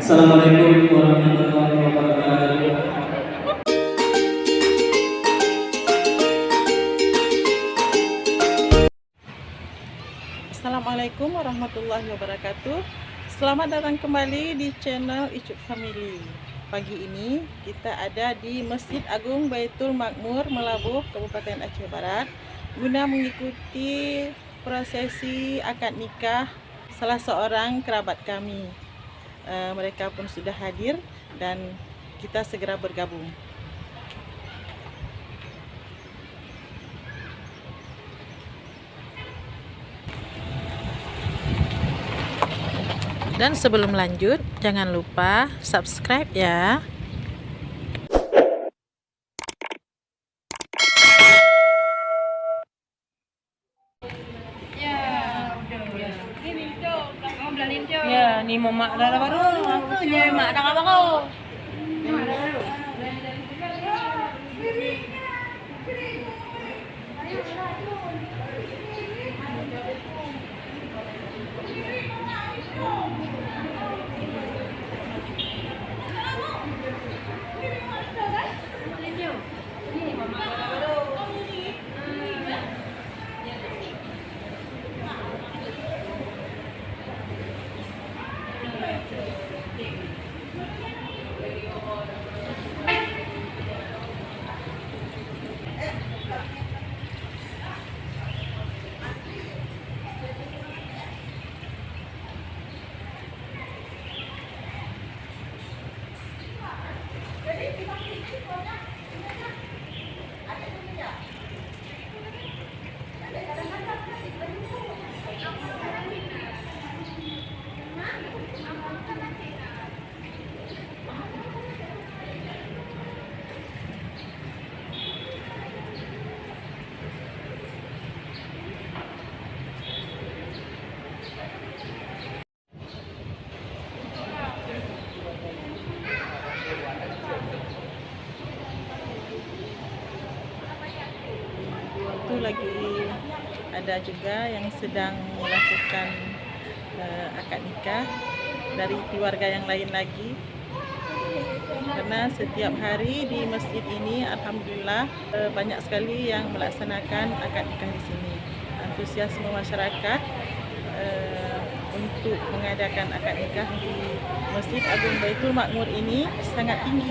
Assalamualaikum warahmatullahi wabarakatuh. Assalamualaikum warahmatullahi wabarakatuh. Selamat datang kembali di channel Icut Family. Pagi ini kita ada di Masjid Agung Baitul Makmur, Melabuh, Kabupaten Aceh Barat, guna mengikuti prosesi akad nikah salah seorang kerabat kami. Mereka pun sudah hadir dan kita segera bergabung. Dan sebelum lanjut, jangan lupa subscribe ya. Ya, ni mak dah baru. Aku je mak dah baru. Itu lagi ada juga yang sedang melakukan akad nikah dari keluarga yang lain lagi, karena setiap hari di masjid ini alhamdulillah banyak sekali yang melaksanakan akad nikah di sini. Antusiasme masyarakat untuk mengadakan akad nikah di Masjid Agung Baitul Makmur ini sangat tinggi.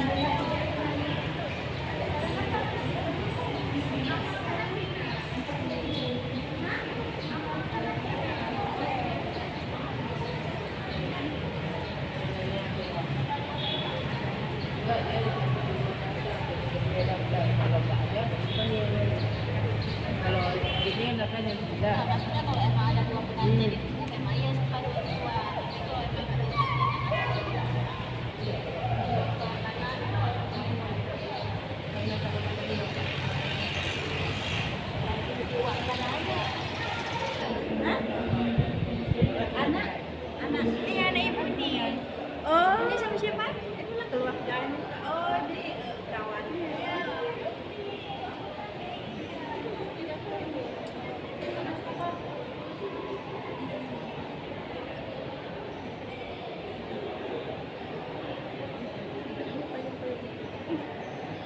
Kalau ini rasanya tidak. Maksudnya kalau emang ada dua pengantin itu memang ya suka dua-dua. Tapi kalau emang ada anak ini anak ibu nih. Oh, ini sama siapa? Itulah keluarganya. Oh, di kawannya.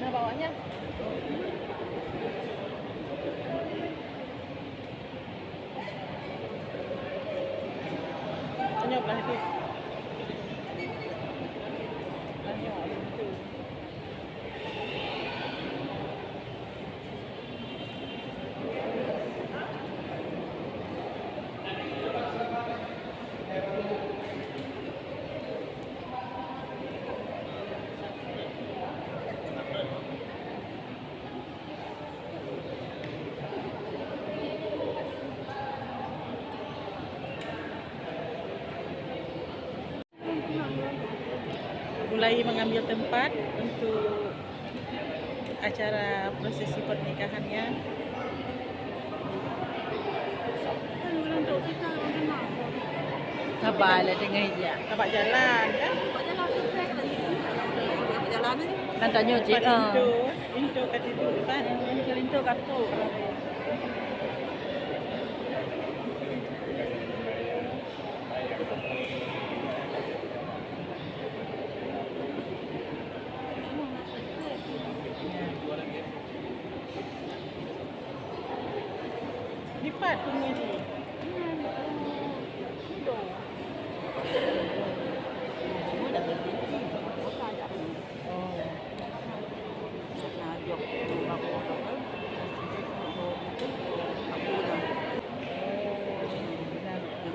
Nah, bawahnya belah itu. Mulai mengambil tempat untuk acara prosesi pernikahannya. Sabarlah dengan dia. Tapak jalan kan? Kan tanya cik. Into kat itu kan? Itu kartu.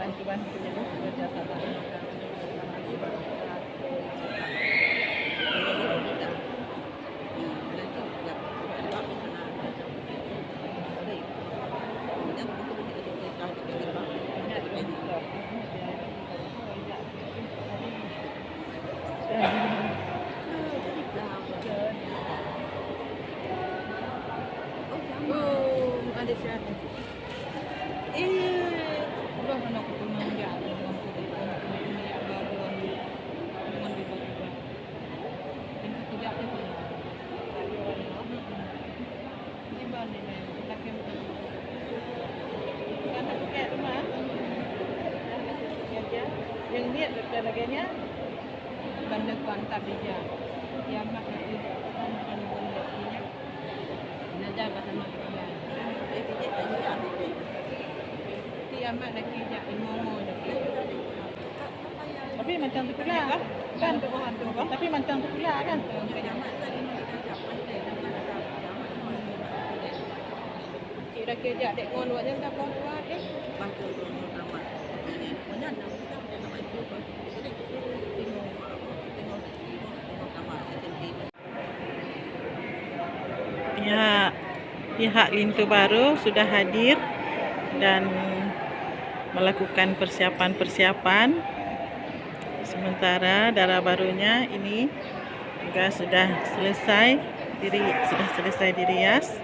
bantu-bantu kerjasama. Oh, ada siapa? Udah mana aku tenang dia dengan kulit baru dengan tiba-tiba. Pintu kerja itu. Tiba ni kita kempen. Bukan nak pakai rumah. Kerja. Yang niat kerja laganya. Benda ku antar dia. Dia mak itu kan benda ini. Najar bahasa mak dia. Dia mak nak kerja imomo nak kerja. Tapi macam tu pula kan? Tapi macam tu pula kan? Kira kerja dek ngon buat jangan kau buat deh. Pihak Lintu Baru sudah hadir dan melakukan persiapan-persiapan. Sementara darah barunya ini juga sudah selesai dirias.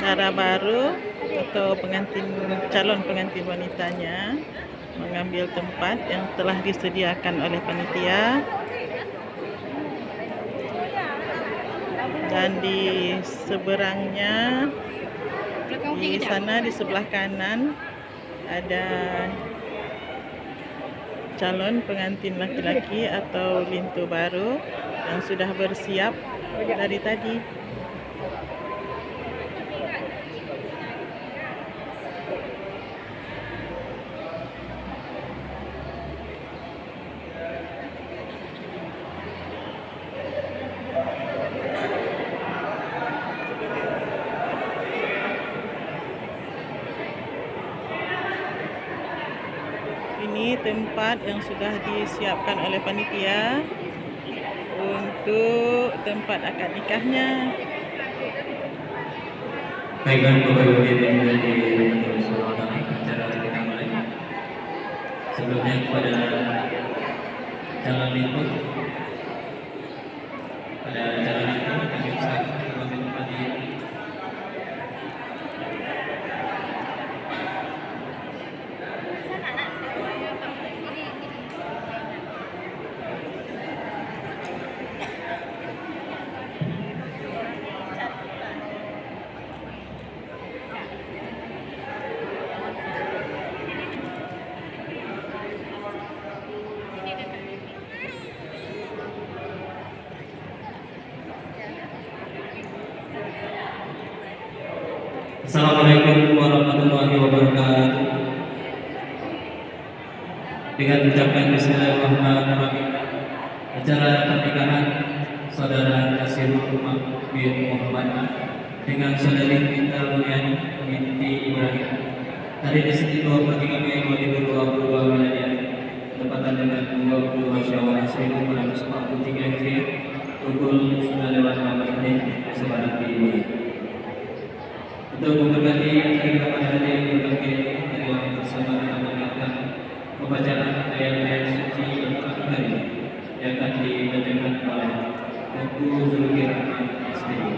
Darah baru atau calon pengantin wanitanya mengambil tempat yang telah disediakan oleh panitia, dan di seberangnya di sana di sebelah kanan ada calon pengantin laki-laki atau lintu baru yang sudah bersiap dari tadi. Ini tempat yang sudah disiapkan oleh panitia untuk tempat akad nikahnya. Baiklah Bapak Ibu hadirin yang dirahmati acara kita mulai. Sebelumnya kepada calon lintu, kami usahakan mengambil tempat di Assalamualaikum warahmatullahi wabarakatuh. Dengan ucapan Bismillahirrahmanirrahim, acara pernikahan saudara Nasirul Umar bin Muhammad dengan saudari Minta Mulyani binti Ibrahim hari di 2 pagi Mei 2022 Miladiah, tepatan dengan 20 Syawal 1443 Hijriah, pukul 9:15 sebaran di untuk memberkati kita pada hari yang berbahagia ini, yang bersama kita mendengarkan pembacaan ayat-ayat suci Al-Quran Karim yang akan dibacakan oleh Tengku Zulkifli SPY.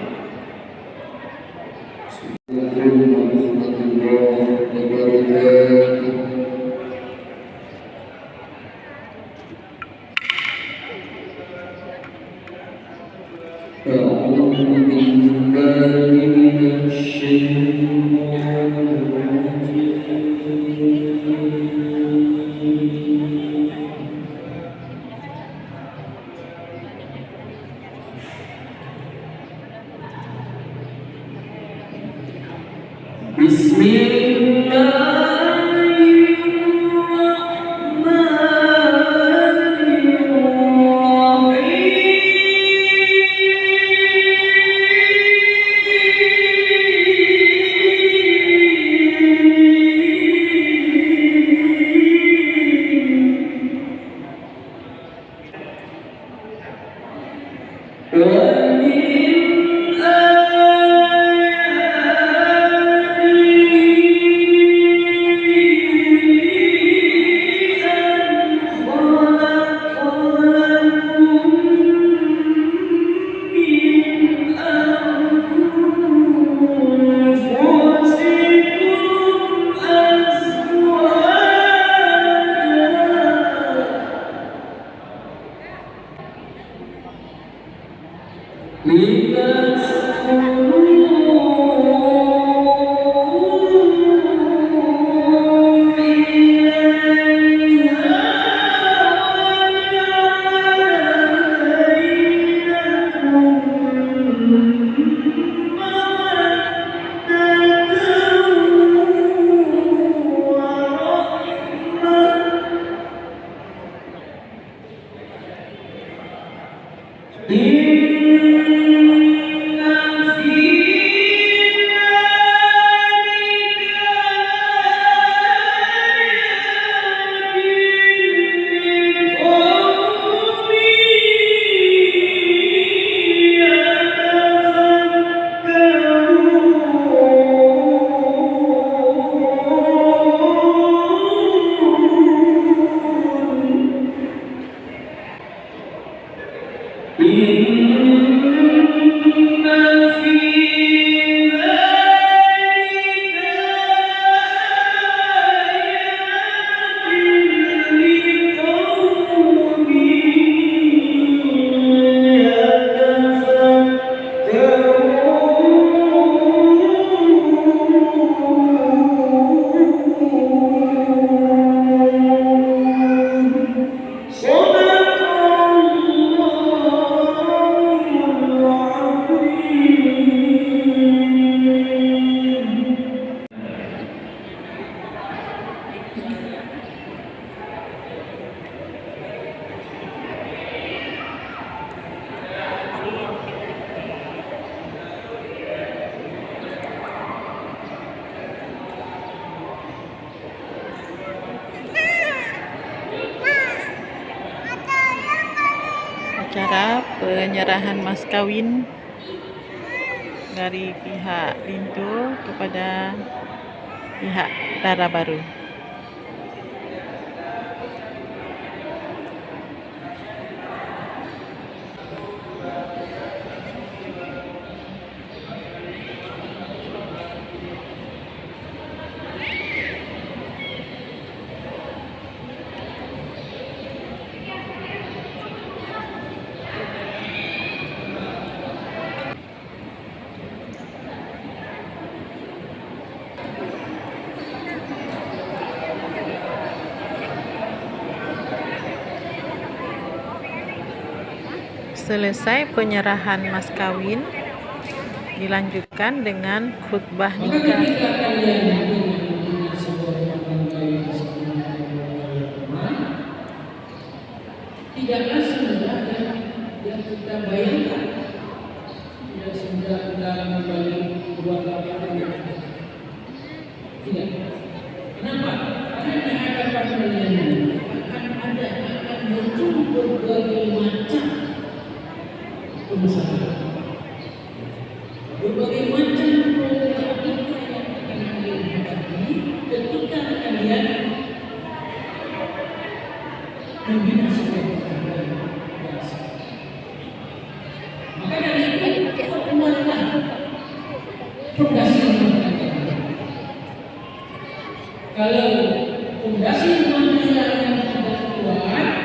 Acara penyerahan mas kawin dari pihak Lintu kepada pihak Dara Baru. Selesai penyerahan mas kawin, dilanjutkan dengan khutbah nikah. Tidaklah semudah yang kita bayangkan. Tidak semudah kita membalik kedua kali. Tidak. Kenapa? Karena di hadapan kalian akan muncul berbagai macam permasalahan, berbagai macam problematika yang akan kalian hadapi ketika kalian membina sebuah keluarga. Maka dari itu kuatlah fondasi rumah tangga. Kalau fondasi rumah tangga yang tidak kuat,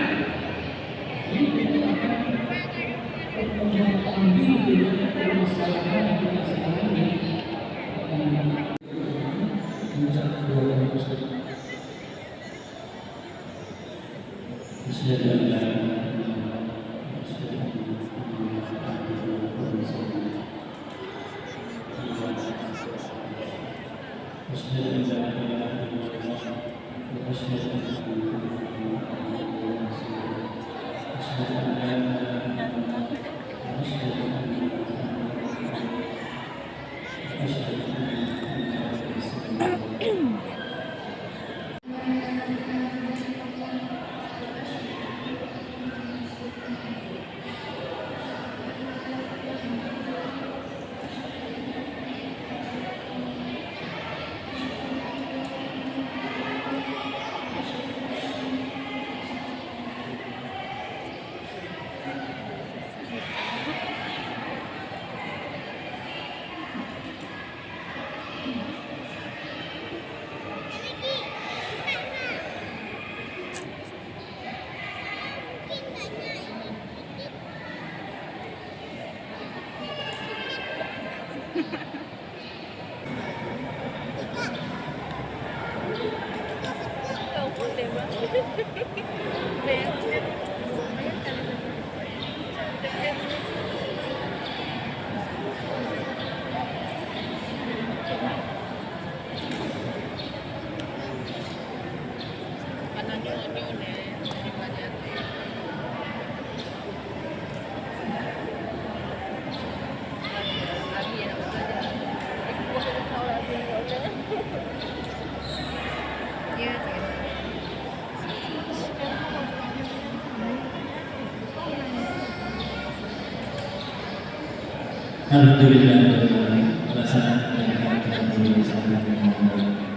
Alhamdulillah,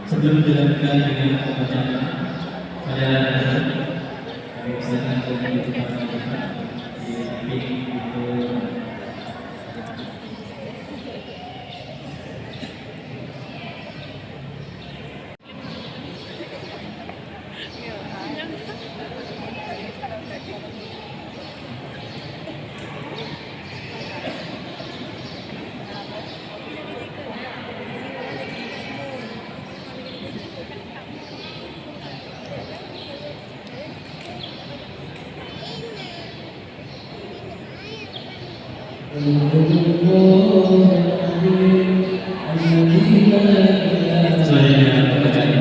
sebelum dilanjutkan dengan pembacaan pada kami silakan untuk di samping itu. Selanjutnya pembacaan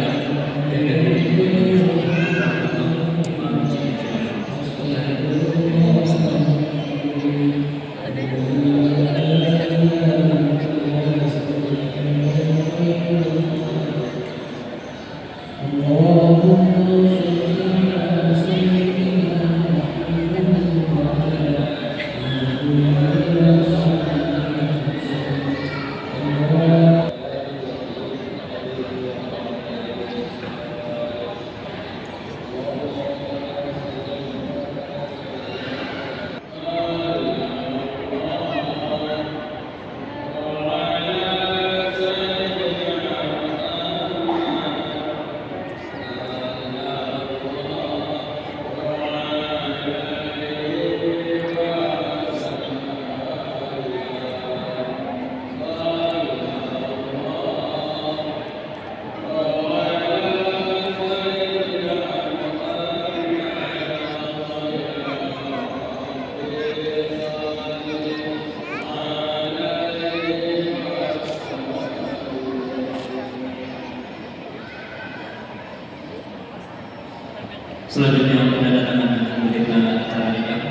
selanjutnya penandatanganan berita acara nikah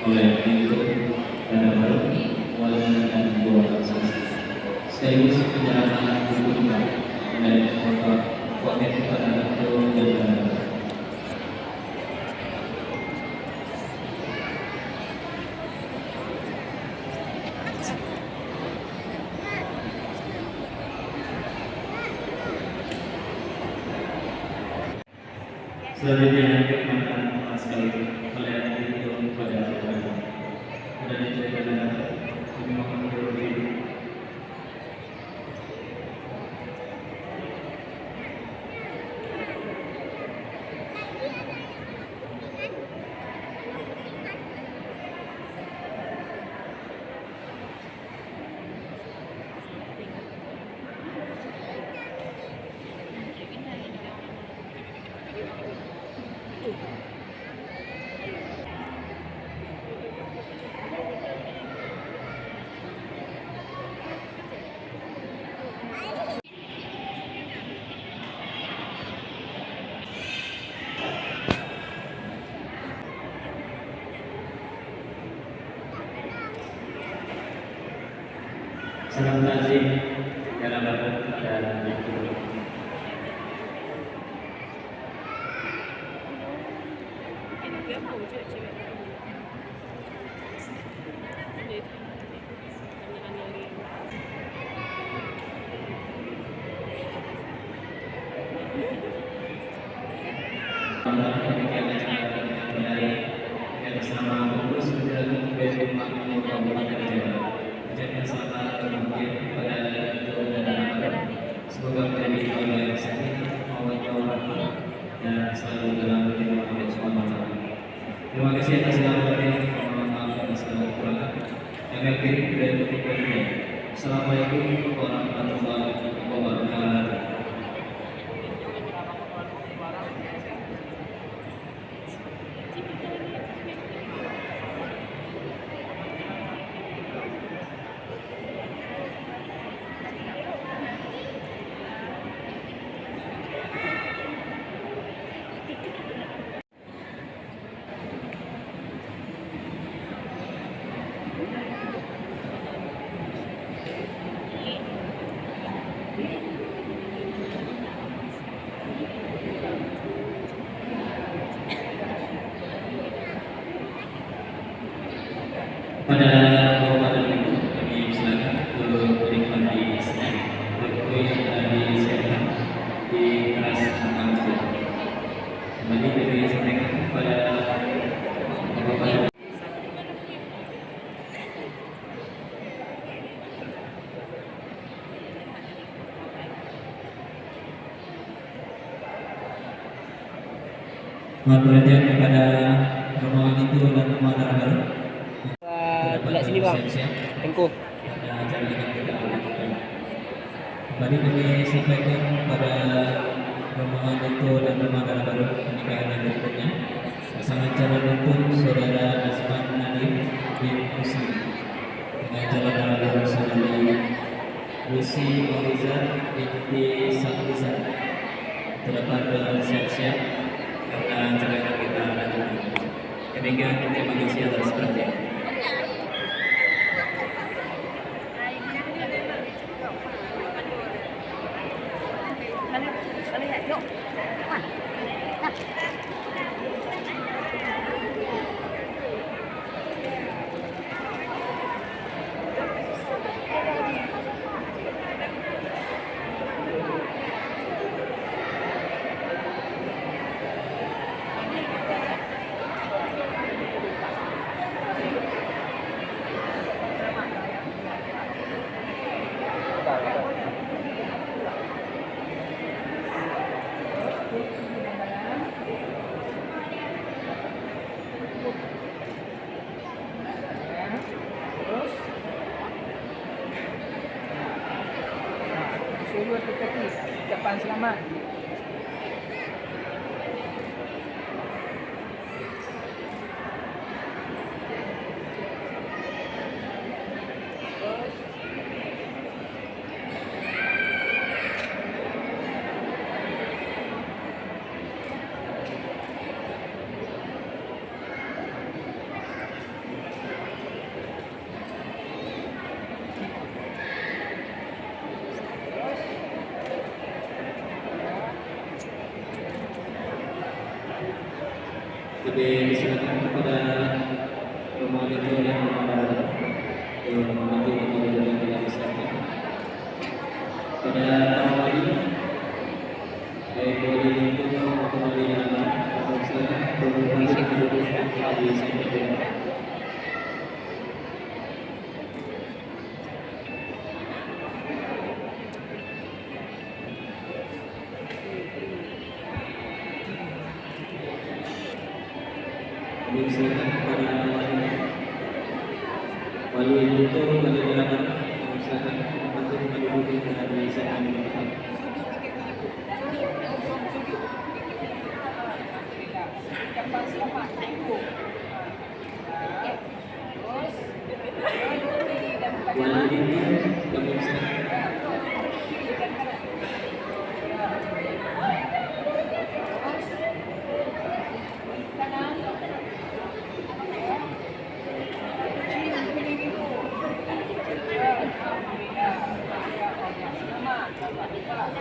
oleh Ibu dan Baru wali dan dua saksi sekaligus penyerahan buku nikah dari Bapak Wakil kepada Ibu dan Baru. Selanjutnya perkenalkan mas sekali kalian itu pada dan itu adalah kami mohon berdiri. Salam Nazim dalam pada itu. Demikian acara kita mulai bersama pengurus Penjagaan Baitul Makmur Kabupaten Jawa. Ucapkan selamat bermukim kepada Dato' dan anak-anak. Semoga menjadi keluarga yang sakit, mawaddah warahmah, dan selalu dalam lindungan Allah Subhanahu wa Ta'ala. Terima kasih atas segala perhatian. Mohon maaf atas segala kekurangan. Kami akhiri dan tutup ini. Assalamualaikum warahmatullahi wabarakatuh. Pada kesempatan ini kami silakan untuk menikmati snack waktu yang telah disiapkan di kelas makan. Kembali kami sampaikan kepada Bapak. Mohon perhatian kepada rombongan itu dan rombongan baru. Belah sini bang, tengkuh. Kembali kami sampaikan kepada rombongan itu dan rombongan baru pernikahan yang berikutnya. Pasangan calon untuk saudara Azman Nadim bin Muslim dengan calon arah saudari Lucy Mauriza binti Saklizan. Terdapat bersiap-siap karena acara kita lanjutkan. Demikian, terima kasih atas perhatian. Suruh tekati ucapan selamat. Jadi disilakan kepada rombongan itu dan rombongan itu yang telah disiapkan. Pada para wali, baik wali itu maupun wali yang lain, silakan rombongan itu duduk yang telah disiapkan. Kami silakan kepada wali itu wali delapan. Kami silakan membantu penduduk yang ada di sana. Ucapan selamat. Tengkuh. Wali itu kami silakan. Baiklah,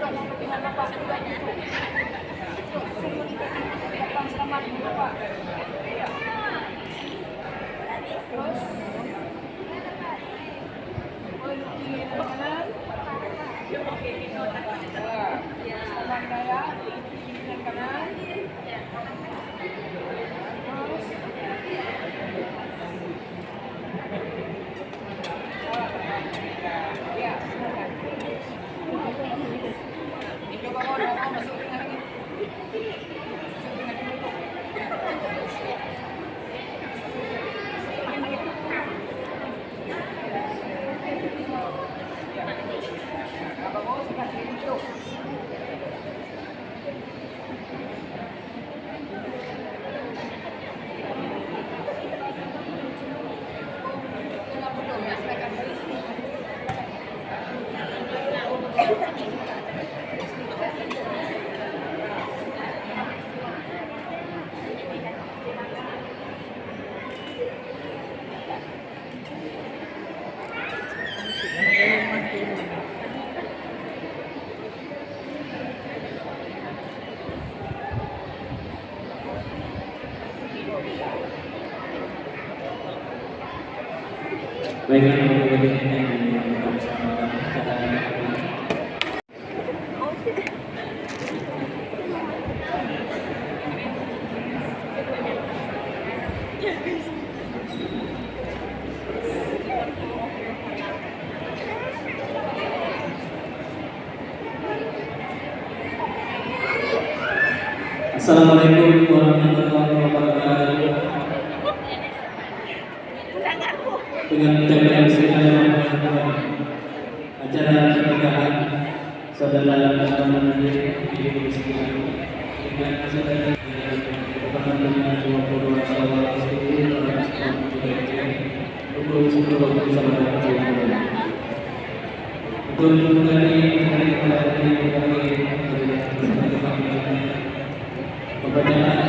yang bersama acara Assalamualaikum warahmatullahi wabarakatuh. Dengan ucapan bismillahirrahmanirrahim, acara pernikahan saudara Ahmad Nadir di Islam dengan saudara bertepatan dengan 22 Syawal 1443 pukul 10 waktu Indonesia Barat. Untuk memulai hari pembacaan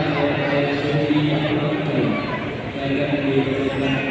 ayat suci Al-Qur'an yang akan dibacakan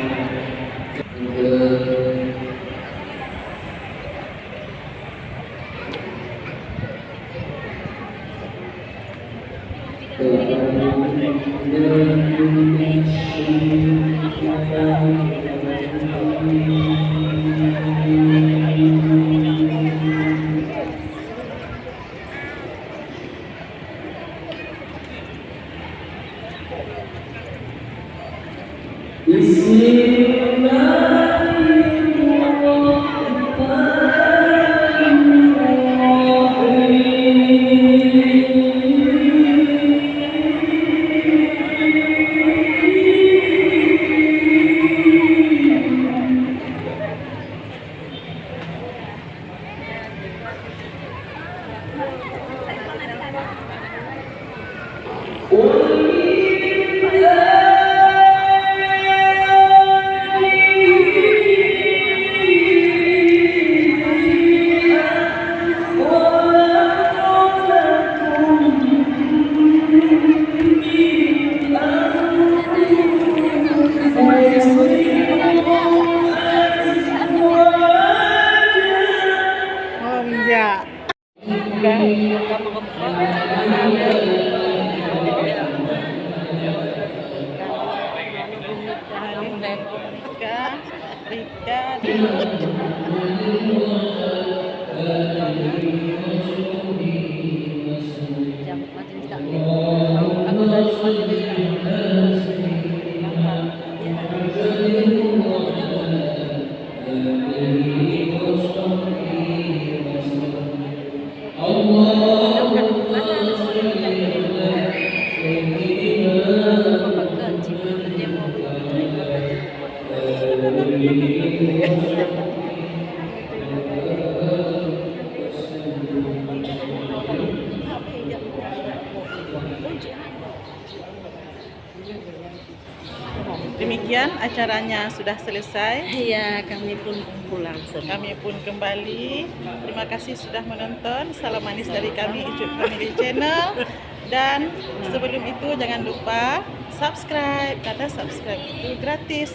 Demikian acaranya sudah selesai. Iya, kami pun pulang. Kami pun kembali. Terima kasih sudah menonton. Salam manis dari kami Icut Family Channel. Dan sebelum itu jangan lupa subscribe, karena subscribe itu gratis.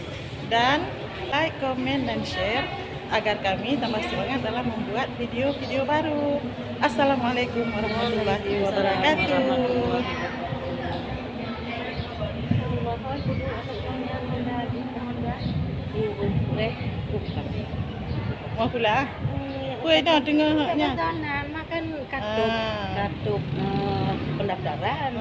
Dan like, comment, dan share agar kami tambah semangat dalam membuat video-video baru. Assalamualaikum warahmatullahi wabarakatuh. Mau pula? Kue dah tengahnya. Makan katup pendaftaran.